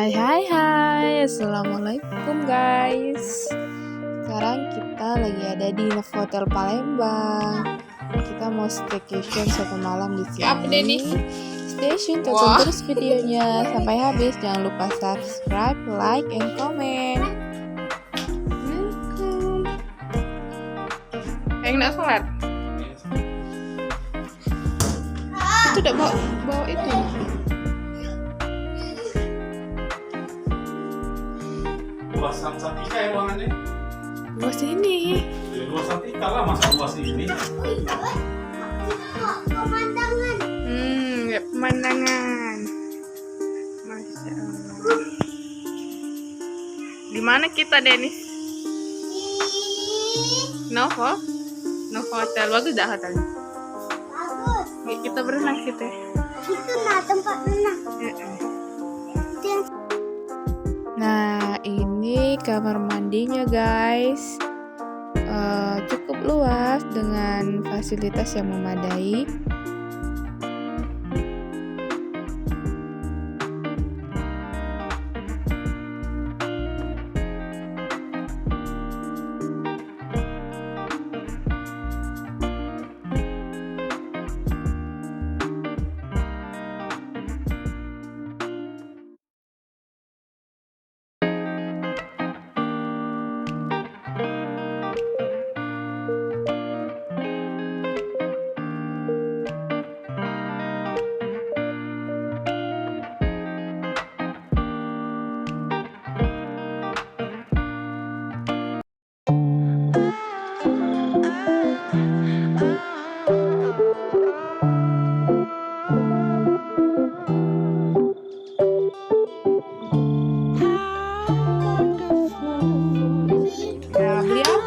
Hai, Assalamualaikum guys. Sekarang kita lagi ada di Novotel Palembang. Kita mau staycation 1 malam di sini. Stay tune, tonton terus videonya sampai habis. Jangan lupa subscribe, like, and comment. Yang nak sholat? Itu udah bawa itu. Luasan Satika ya ruangannya? Luas ini. Ya, luas Satika lah, masa luas ini. Pemandangan. Ya pemandangan. Masya Allah. Di mana kita, Denis? Novo Hotel. Bagus dah hotelnya. Bagus. Yuk, kita berenang kita. Itu nah tempat renang. Nah, ini kamar mandinya guys. Cukup luas dengan fasilitas yang memadai.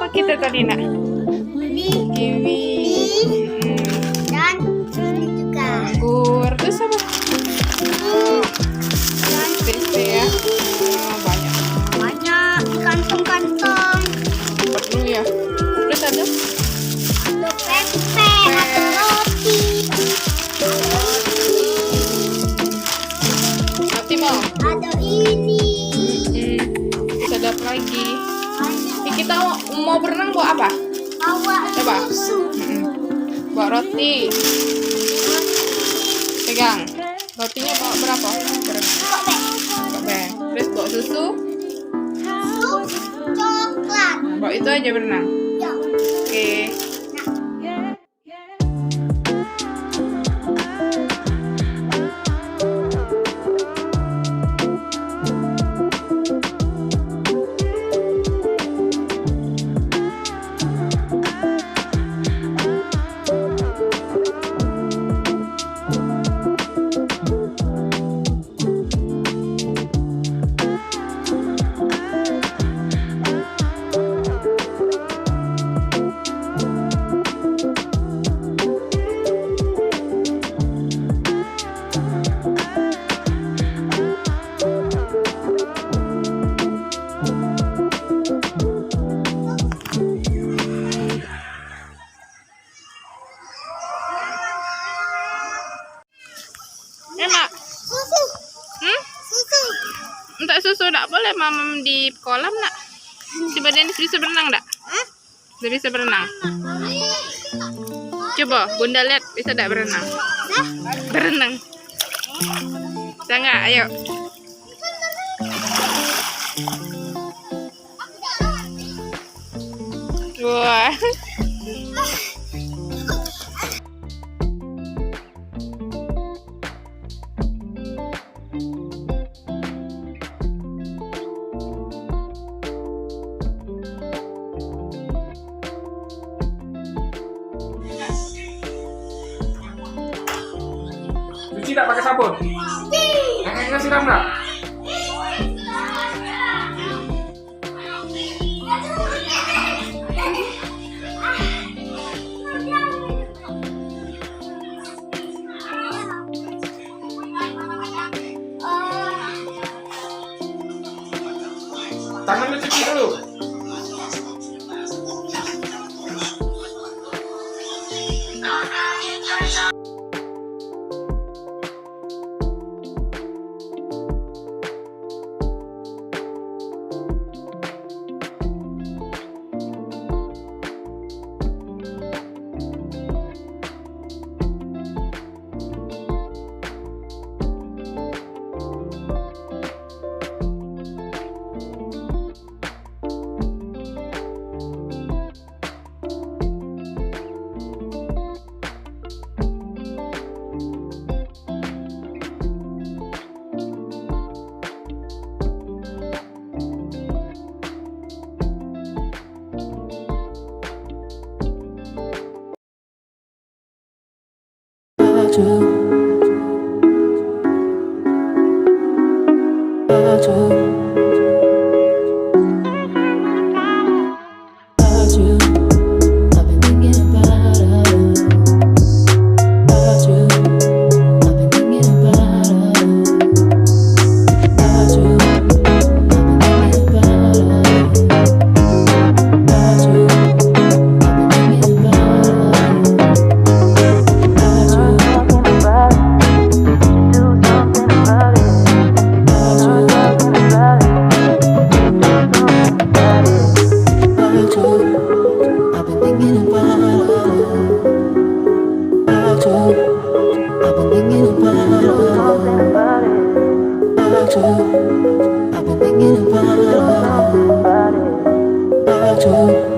Kita tadi nak kiwi Dan ini juga anggur terus apa tempe ya. banyak di kantong-kantong. Perlu ya. Terus ada Ada pempek, ada roti, nanti mau ada ini. sedap lagi. Kita mau berenang bawa apa? Bawa Coba. susu. Bawa roti. Pegang. Rotinya bawa berapa? Berenang. Terus bawa susu. Susu coklat. Bawa itu aja berenang. Ya. Oke. Emak. Susu. Susu. Minta susu tak boleh mama di kolam nak. Coba Denis bisa berenang tak? Dia bisa berenang. Coba bunda lihat bisa tak berenang? Berenang. Bisa nggak? Ayo. Wah. Cuci tak pakai sabun? Kakeknya siram nggak? Tangannya cuci dulu. I've been thinking about it.